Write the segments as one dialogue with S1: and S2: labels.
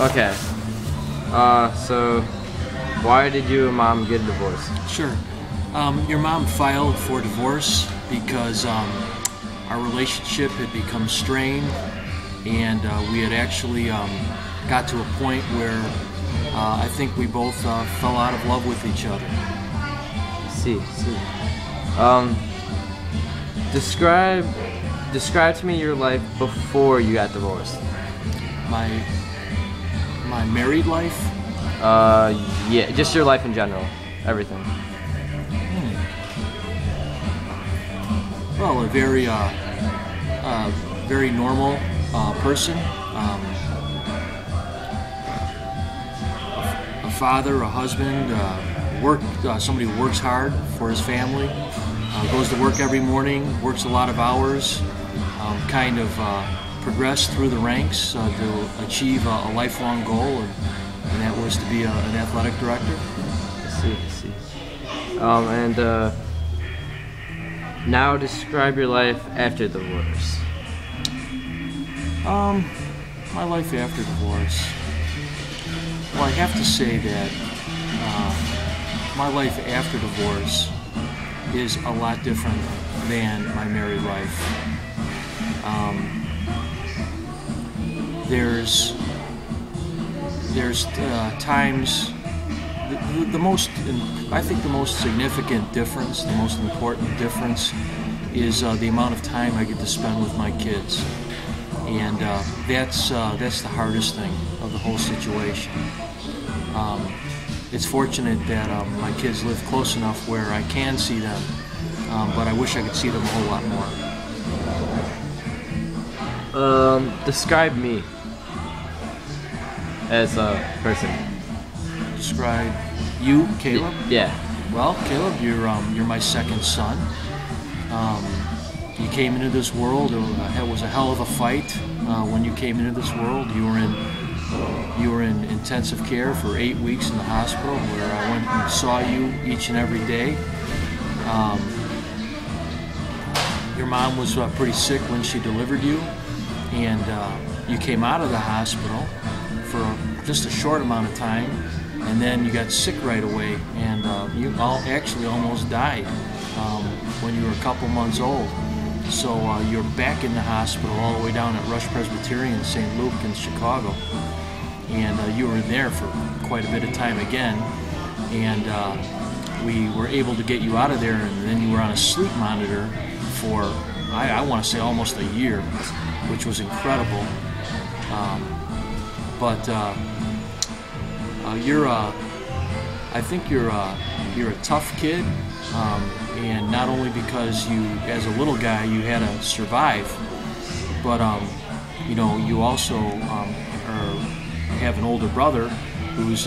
S1: Okay. So why did you and Mom get a divorce?
S2: Sure. Your mom filed for divorce because our relationship had become strained, and we had actually got to a point where I think we both fell out of love with each other.
S1: See. Describe to me your life before you got divorced.
S2: My married life?
S1: Yeah, just your life in general, everything.
S2: Well, a very normal person. A father, a husband, somebody who works hard for his family, goes to work every morning, works a lot of hours, kind of progressed through the ranks to achieve a lifelong goal, and that was to be an athletic director.
S1: I see. Now describe your life after the divorce.
S2: My life after divorce. Well, I have to say that my life after divorce is a lot different than my married life. There's times. I think the most significant difference, the most important difference, is the amount of time I get to spend with my kids, and that's the hardest thing of the whole situation. It's fortunate that my kids live close enough where I can see them, but I wish I could see them a whole lot more.
S1: Describe me as a person.
S2: Describe you, Caleb?
S1: Yeah.
S2: Well, Caleb, you're my second son. You came into this world. It was a hell of a fight when you came into this world. You were in intensive care for 8 weeks in the hospital, where I went and saw you each and every day. Your mom was pretty sick when she delivered you, and you came out of the hospital for just a short amount of time, and then you got sick right away, and you actually almost died when you were a couple months old. So you're back in the hospital all the way down at Rush Presbyterian, St. Luke in Chicago, and you were there for quite a bit of time again, and we were able to get you out of there, and then you were on a sleep monitor for, I want to say, almost a year, which was incredible. I think you're a tough kid, and not only because you, as a little guy, you had to survive, but you also have an older brother who's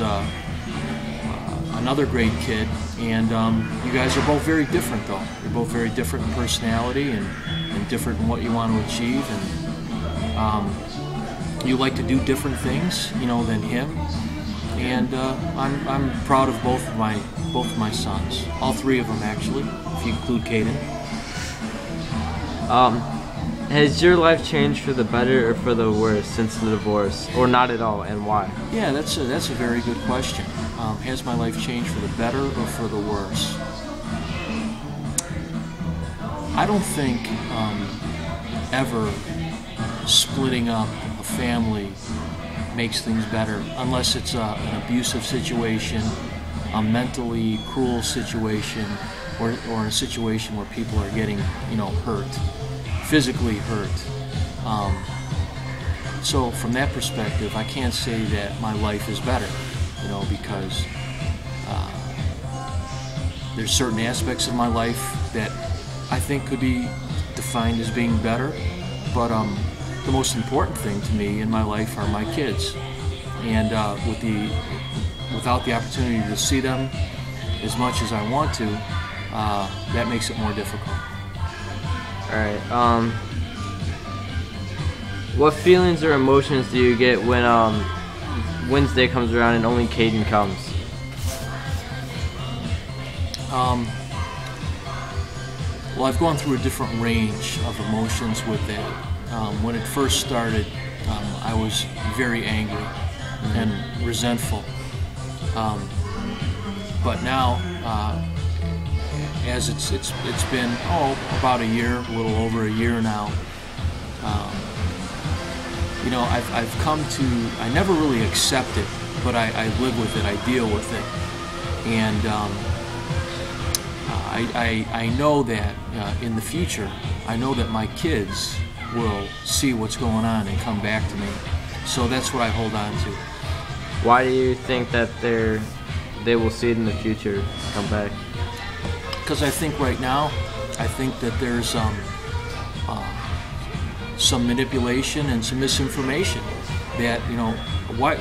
S2: another great kid, and you guys are both very different, though. You're both very different in personality and different in what you want to achieve, and you like to do different things, than him. And I'm proud of both of my sons, all three of them actually, if you include Caden.
S1: Has your life changed for the better or for the worse since the divorce, or not at all, and why?
S2: Yeah, that's a very good question. Has my life changed for the better or for the worse? I don't think ever splitting up a family makes things better, unless it's an abusive situation, a mentally cruel situation, or a situation where people are getting, hurt, physically hurt. So from that perspective, I can't say that my life is better, because there's certain aspects of my life that I think could be defined as being better, but the most important thing to me in my life are my kids, and without the opportunity to see them as much as I want to, that makes it more difficult.
S1: All right. What feelings or emotions do you get when Wednesday comes around and only Caden comes?
S2: Well, I've gone through a different range of emotions with that. When it first started, I was very angry, resentful. But now, as it's been about a year, a little over a year now. You know, I've come to, I never really accept it, but I live with it, I deal with it. And I know that in the future, I know that my kids will see what's going on and come back to me. So that's what I hold on to.
S1: Why do you think that they will see it in the future, come back?
S2: Because I think right now, I think that there's some manipulation and some misinformation that, you know, why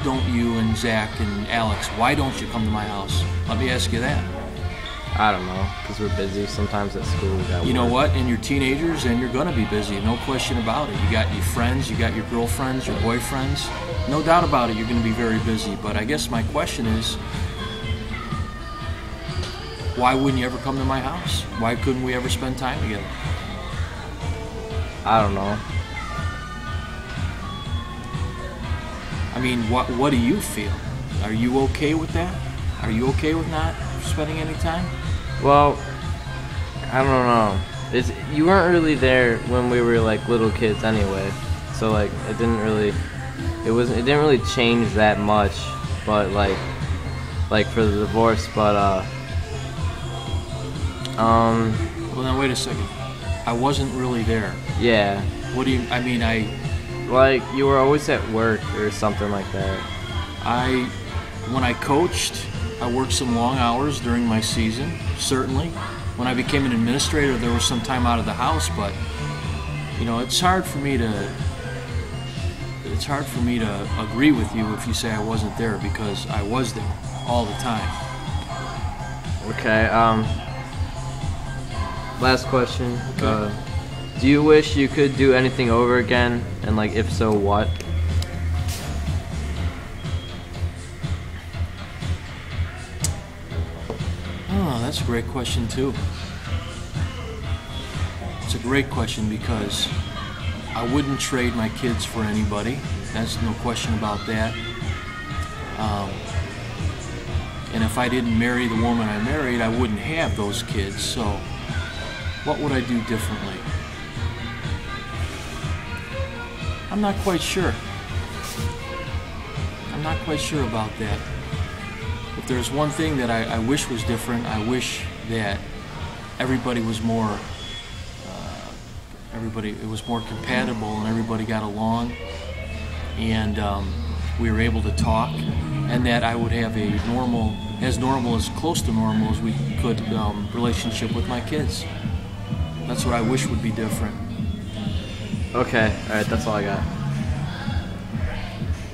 S2: don't you and Zach and Alex, why don't you come to my house? Let me ask you that.
S1: I don't know, because we're busy sometimes at school.
S2: You know what? And you're teenagers, and you're going to be busy, no question about it. You got your friends, you got your girlfriends, your boyfriends. No doubt about it, you're going to be very busy. But I guess my question is, why wouldn't you ever come to my house? Why couldn't we ever spend time together?
S1: I don't know.
S2: I mean, what do you feel? Are you okay with that? Are you okay with not spending any time?
S1: Well, I don't know. You weren't really there when we were like little kids anyway, so like it didn't really change that much. But like for the divorce, but
S2: Well, now wait a second. I wasn't really there.
S1: Yeah.
S2: What do you? I mean,
S1: like you were always at work or something like that.
S2: When I coached, I worked some long hours during my season, certainly. When I became an administrator, there was some time out of the house, but you know, it's hard for me to agree with you if you say I wasn't there, because I was there all the time.
S1: Okay, last question.
S2: Okay.
S1: Do you wish you could do anything over again, and like if so, what?
S2: Oh, that's a great question too. It's a great question because I wouldn't trade my kids for anybody. That's no question about that. And if I didn't marry the woman I married, I wouldn't have those kids. So what would I do differently? I'm not quite sure. I'm not quite sure about that. If there's one thing that I wish was different, I wish that everybody was more compatible and everybody got along, and we were able to talk, and that I would have a as close to normal as we could relationship with my kids. That's what I wish would be different.
S1: Okay, alright, that's all I got.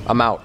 S1: I'm out.